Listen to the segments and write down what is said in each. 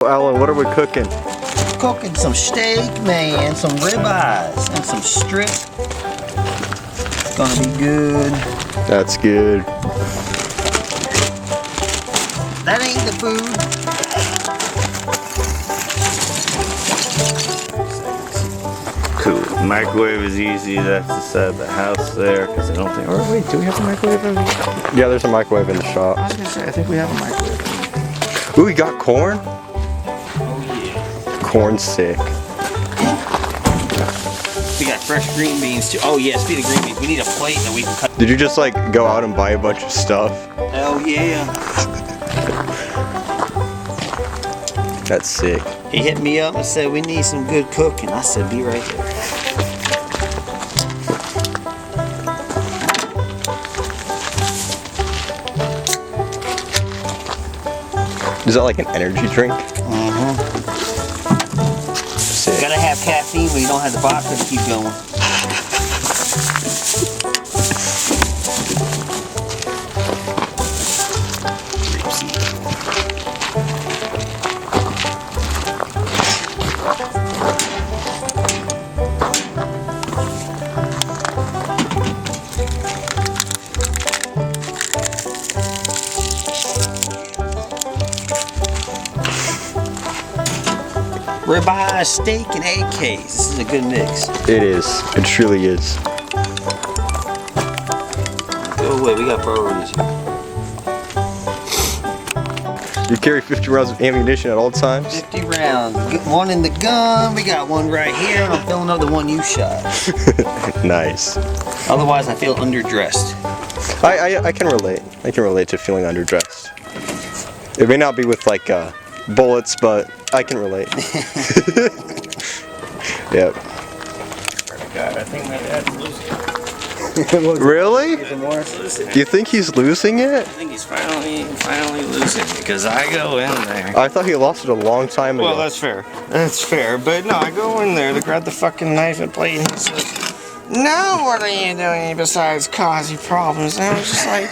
Alan, what are we cooking? Cooking some steak, man, some ribeyes, and some strip. It's gonna be good. That's good. That ain't the food. Cool. Microwave is easy. That's the side of the house there, because I don't think. Or wait, do we have a microwave in the shop? Yeah, there's a microwave in the shop. I was gonna say, I think we have a microwave. Ooh, we got corn? Oh yeah. Corn's sick. We got fresh green beans too. Oh yeah, speaking of green beans, we need a plate that we can cut. Did you just like go out and buy a bunch of stuff? Hell yeah. That's sick. He hit me up and said we need some good cooking. I said be right there. Is that like an energy drink? You gotta have caffeine, but you don't have the vodka to keep going. Ribeye, steak, and egg case. This is a good mix. It is. It truly is. Go away, we got priorities here. You carry 50 rounds of ammunition at all times? 50 rounds. Get one in the gun. We got one right here. I'm filling up the one you shot. Nice. Otherwise, I feel underdressed. I can relate. I can relate to feeling underdressed. It may not be with like bullets, but I can relate. Yep. God, I think my dad's losing. Really? Losing. Do you think he's losing it? I think he's finally losing because I go in there. I thought he lost it a long time ago. Well, that's fair. That's fair. But no, I go in there to grab the fucking knife and plate, and he says, "Now what are you doing besides causing problems?" And I was just like,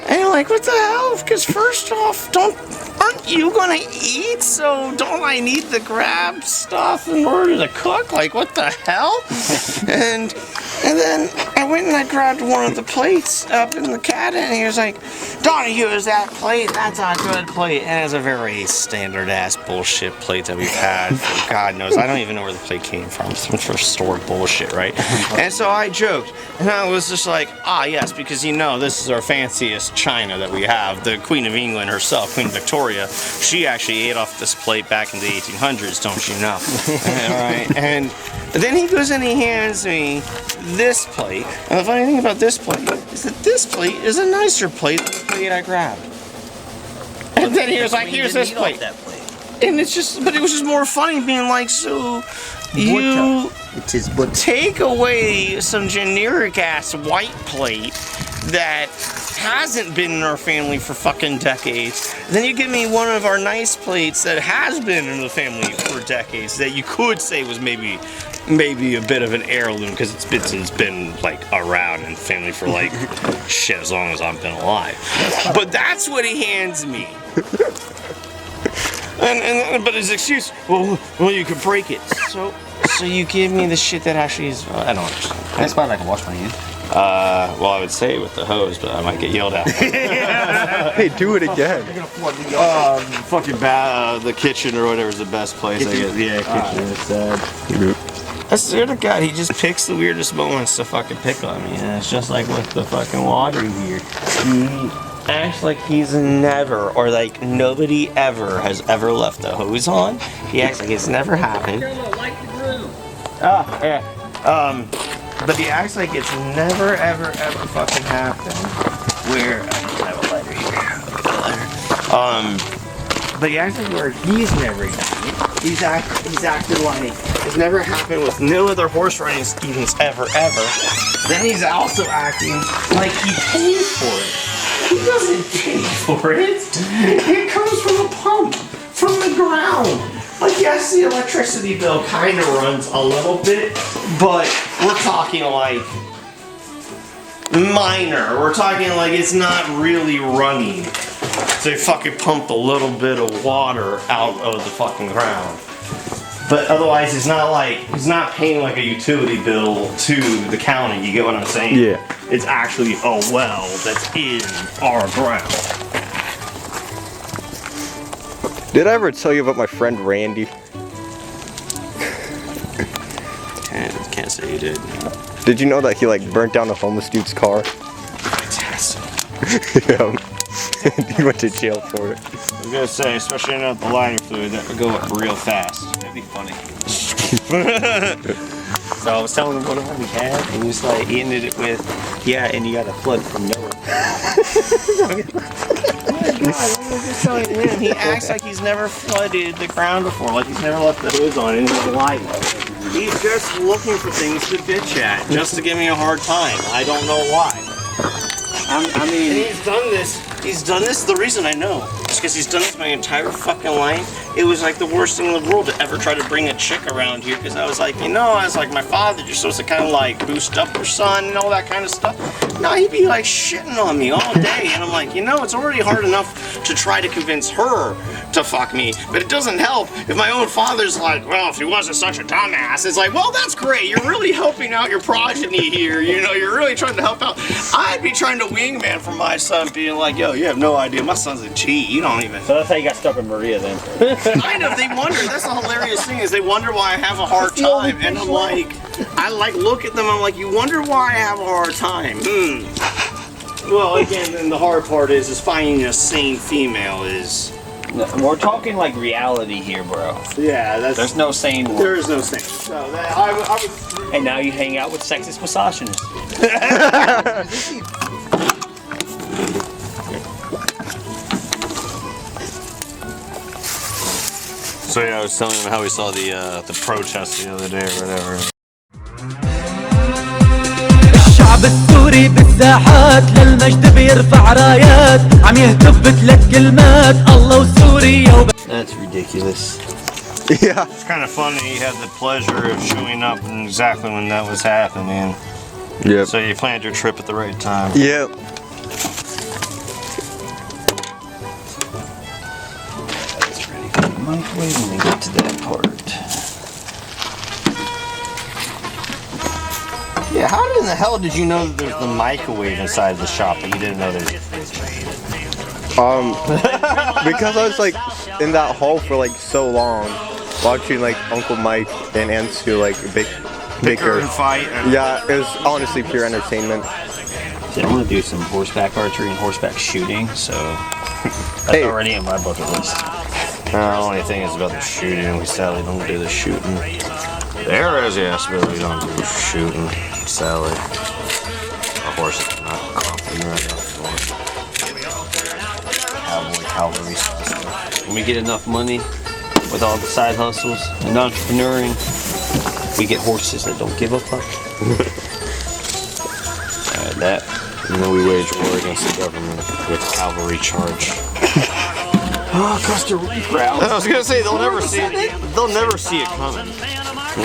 and you're like, what the hell? Because first off, aren't you gonna eat? So don't I need to grab stuff in order to cook? Like, what the hell? And then I went and I grabbed one of the plates up in the cabinet, and he was like, "Don't use that plate. That's a good plate." And it's a very standard ass bullshit plate that we've had for God knows. I don't even know where the plate came from. Some sort of stored bullshit, right? And so I joked, and I was just like, "Ah, yes, because you know this is our fanciest china that we have. The Queen of England herself, Queen Victoria, she actually ate off this plate back in the 1800s, don't you know?" All right. And then he goes and he hands me this plate. And the funny thing about this plate is that this plate is a nicer plate than the plate I grabbed. And then he was like, "Here's this plate." And it's just, but it was just more funny being like, so you take away some generic ass white plate that hasn't been in our family for fucking decades. Then you give me one of our nice plates that has been in the family for decades that you could say was maybe a bit of an heirloom because it's been like around in the family for like shit as long as I've been alive. But that's what he hands me. But his excuse, well, you could break it. So you give me the shit that actually is. I don't understand. That's fine. I can wash my hands. Well, I would say with the hose, but I might get yelled at. Hey, do it again. Fucking the kitchen or whatever is the best place. I guess. Yeah, kitchen. It's sad. I swear to God, he just picks the weirdest moments to fucking pick on me, and it's just like with the fucking water here. He acts like he's never, or like nobody ever has ever left the hose on. He acts like it's never happened. Yeah. But he acts like it's never, ever fucking happened. Where I have a lighter here. But he acts like where he's never done it. He's acted like it's never happened with no other horse riding students ever. Then he's also acting like he pays for it. He doesn't pay for it. It comes from a pump, from the ground. Like, yes, the electricity bill kind of runs a little bit, but we're talking like minor. We're talking like it's not really running. they fucking pumped a little bit of water out of the fucking ground. But otherwise, he's not paying like a utility bill to the county. You get what I'm saying? Yeah. It's actually a well that's in our ground. Did I ever tell you about my friend Randy? Can't say you did. Did you know that he like burnt down a homeless dude's car? Fantastic. Yeah. He went to jail for it. I was gonna say, especially with the lighter fluid, that would go up real fast. That'd be funny. So I was telling him what all we had, and he was like, he ended it with, yeah, and you got a flood from Noah. He acts like he's never flooded the ground before, like he's never left the hose on in his life. He's just looking for things to bitch at, just to give me a hard time. I don't know why. I mean, and he's done this, the reason I know is because he's done this my entire fucking life. It was like the worst thing in the world to ever try to bring a chick around here, because I was like, you know, I was like, my father, you're supposed to kind of like boost up your son and all that kind of stuff. No, he'd be like shitting on me all day, and I'm like, you know, it's already hard enough to try to convince her to fuck me, but it doesn't help if my own father's like, well, if he wasn't such a dumbass, it's like, well, that's great, you're really helping out your progeny here, you know, you're really trying to help out. I'd be trying to wingman for my son, being like, yo, you have no idea, my son's a G, you don't even. So that's how you got stuck with Maria then. Kind of, they wonder, that's the hilarious thing, is they wonder why I have a hard time, and I'm like, I like look at them, I'm like, you wonder why I have a hard time, Well, again, then the hard part is finding a sane female is... No, we're talking like reality here, bro. Yeah, there's no sane one. There is no sane. So that, I was... And now you hang out with sexist misogynists. So yeah, I was telling him how we saw the protest the other day or whatever. الشعب السوري بالساحات للمجد بيرفع رايات عم يهتف بثلاث كلمات الله وسوريا. That's ridiculous. Yeah. It's kind of funny. He had the pleasure of showing up exactly when that was happening. Yep. So you planned your trip at the right time. Yep. That's ready for the microwave when we get to that part. Yeah, how in the hell did you know that there's the microwave inside the shop that you didn't know there's? Because I was like in that hall for like so long, watching like Uncle Mike and Aunt Sue like bicker and fight. And yeah, it was honestly pure entertainment. See, I want to do some horseback archery and horseback shooting, so that's already in my bucket list. The only thing is about the shooting. We sadly don't do the shooting. There is, yes, but we don't do the shooting. Sadly. A horse is not confident right now. Cavalry stuff. When we get enough money with all the side hustles and entrepreneuring, we get horses that don't give a fuck. That. And then we wage war against the government with cavalry charge. Oh, Costa Rica. I was gonna say they'll never see it. They'll never see it coming.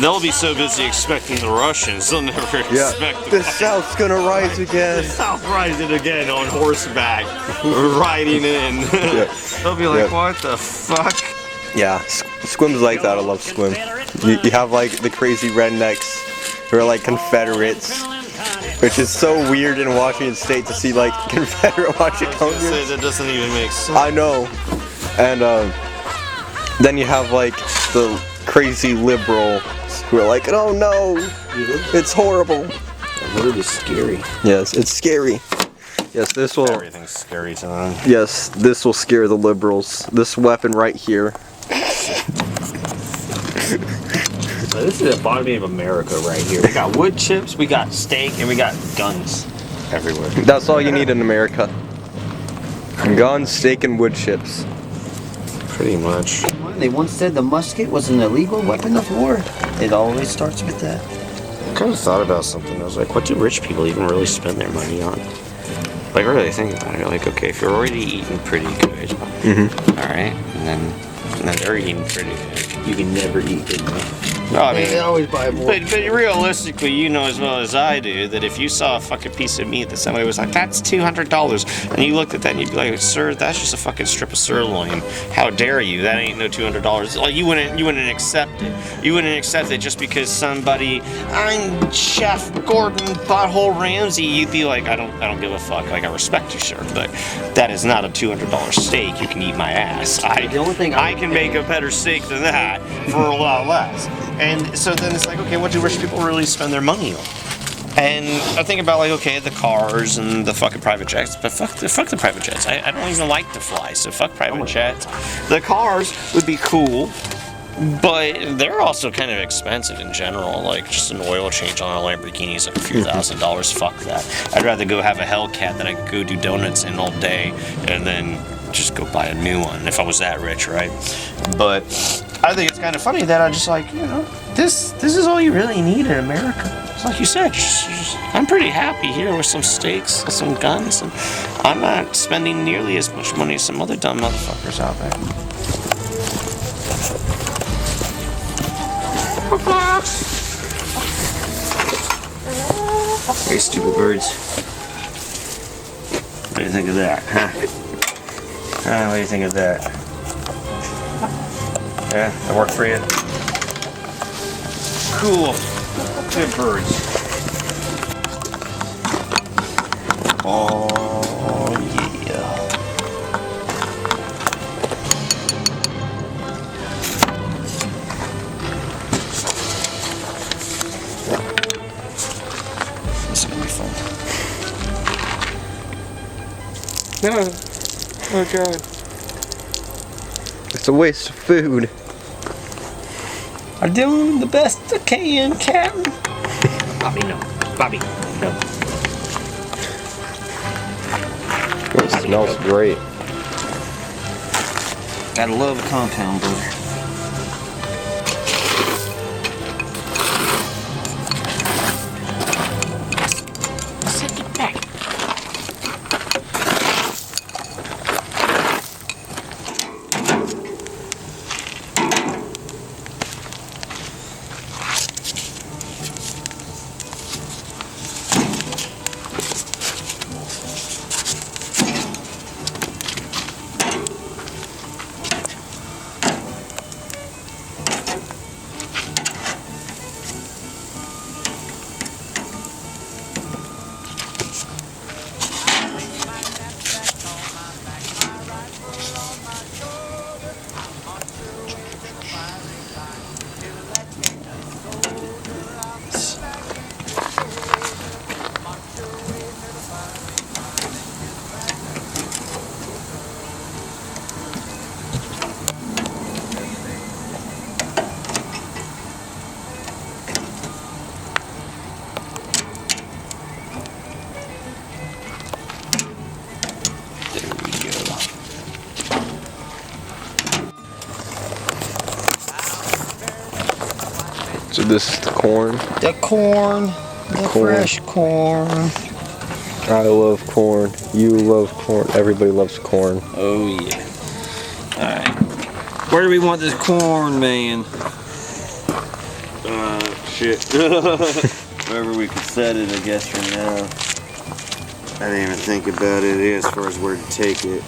They'll be so busy expecting the Russians, they'll never expect the South's gonna rise again. The South rising again on horseback, riding in. Yeah. They'll be like, Yeah. what the fuck? Yeah, Squim's like that. I love Squim. You have like the crazy rednecks who are like Confederates, which is so weird in Washington State to see like Confederate Washingtonians. That doesn't even make sense. I know. And then you have like the crazy liberals who are like, oh no, it's horrible. That word is scary. Yes, it's scary. Yes, this will. Everything's scary to them. Yes, this will scare the liberals. This weapon right here. So this is the bottom of America right here. We got wood chips, we got steak, and we got guns everywhere. That's all you need in America. Guns, steak, and wood chips. Pretty much. They once said the musket was an illegal weapon of war. It always starts with that. I kind of thought about something. I was like, what do rich people even really spend their money on? Like, really think about it. You're like, okay, if you're already eating pretty good, all right, and then they're eating pretty good. You can never eat good enough. I mean, They always buy more. but realistically, you know as well as I do that if you saw a fucking piece of meat that somebody was like, that's $200, and you looked at that and you'd be like, sir, that's just a fucking strip of sirloin. How dare you? That ain't no $200. Like you wouldn't accept it. You wouldn't accept it just because somebody, I'm Chef Gordon Butthole Ramsay. You'd be like, I don't give a fuck. Like, I respect you, sir, but that is not a $200 steak. You can eat my ass. The only thing I can make a better steak than that for a lot less. And so then it's like, okay, what do rich people really spend their money on? And I think about like, okay, the cars and the fucking private jets, but fuck the private jets. I don't even like to fly, so fuck private jets. The cars would be cool, but they're also kind of expensive in general. Like just an oil change on a Lamborghini is like a few $1,000s. Fuck that. I'd rather go have a Hellcat that I could go do donuts in all day and then just go buy a new one if I was that rich, right? But I think it's kind of funny that I just like, you know, this is all you really need in America. It's like you said, I'm pretty happy here with some steaks, some guns, and I'm not spending nearly as much money as some other dumb motherfuckers out there. Hey, stupid birds. What do you think of that, huh? What do you think of that? Yeah, that worked for you? Cool. Good birds. Oh, yeah. This is gonna be fun. No. Oh, God. It's a waste of food. I'm doing the best I can, Captain. Bobby, no. Bobby, no. It smells great. Gotta love a compound burger. So this is the corn. The corn. The fresh corn. I love corn. You love corn. Everybody loves corn. Oh yeah. Alright. Where do we want this corn, man? Shit. Wherever we can set it, I guess, for now. I didn't even think about it as far as where to take it.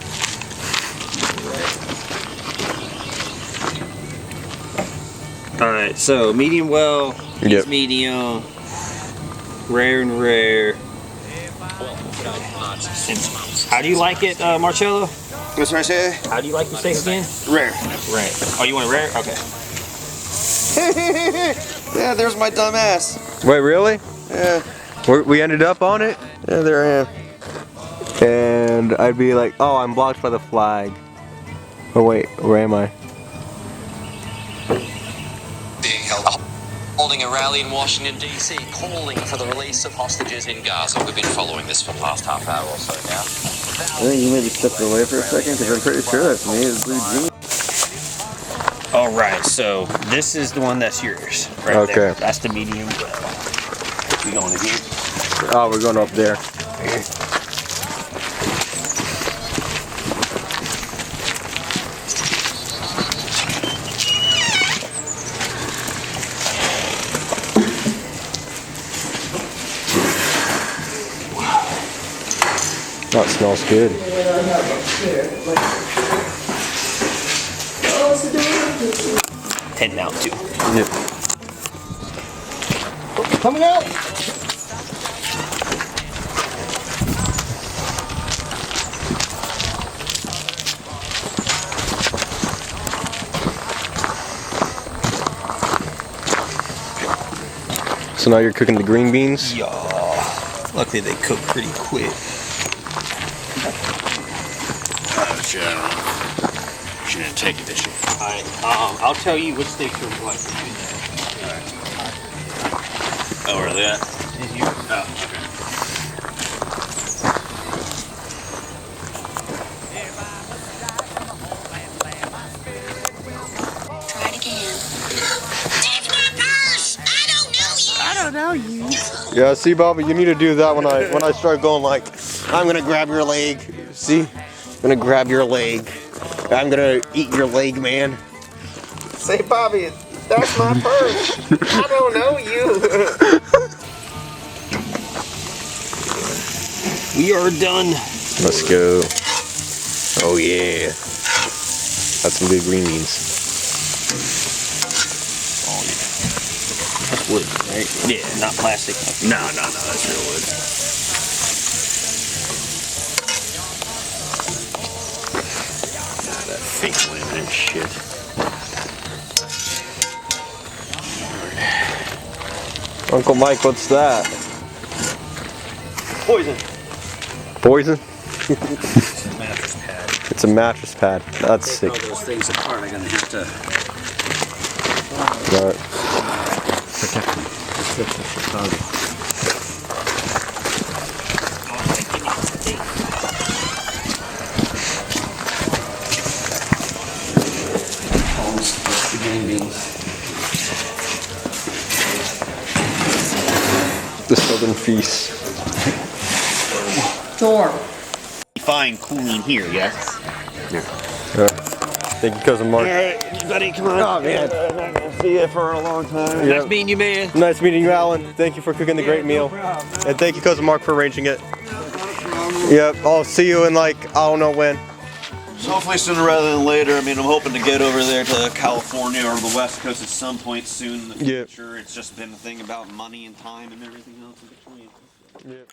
Alright, so medium well, Yep. medium, rare and rare. How do you like it, Marcello? What's what I say? How do you like the steak again? Rare. Rare. Oh, you want it rare? Okay. Yeah, there's my dumb ass. Wait, really? Yeah, We ended up on it? yeah, there I am. And I'd be like, oh, I'm blocked by the flag. Oh wait, where am I? Being held, holding a rally in Washington, D.C., calling for the release of hostages in Gaza. We've been following this for the last half hour or so now. I think you maybe stepped away for a second because I'm pretty sure that's me. It's Blue Jean. Alright, so this is the one that's yours. Right Okay. there. That's the medium well. We going to here? Oh, we're going up there. Oh, it smells good. Heading out too. Yep. Coming out. So now you're cooking the green beans? Yeah. Luckily they cook pretty quick. Shouldn't take it this year. Alright, I'll tell you which steaks are what. Oh, where are they at? Oh, Try it again. That's my purse! I don't know you. Yeah, see, Bobby, you need to do that when I start going like, I'm gonna grab your leg. See? I'm gonna grab your leg. I'm gonna eat your leg, man. Say, Bobby, that's my purse. I don't know you. We are done. Let's go. Oh yeah. That's some good green beans. Oh yeah. That's wood, right? Yeah, not plastic. no, that's real wood. That fake laminate shit. Uncle Mike, what's that? Poison. Poison? Mattress pad. It's a mattress pad. That's sick. All those things apart, I'm gonna have to Alright. protect them. Chicago. The green beans. The Southern Feast. Fine cooling here, yes? Thank you, Cousin Mark. Alright, buddy, come on. Oh, man. Not gonna see you for a long time. Yeah. Nice meeting you, man. Nice meeting you, Alan. Thank you for cooking the great meal. And thank you, Cousin Mark, for arranging it. Yep, I'll see you in like, I don't know when. So hopefully sooner rather than later. I mean, I'm hoping to get over there to California or the West Coast at some point soon in the Yeah. future. It's just been a thing about money and time and everything else in between. Yep.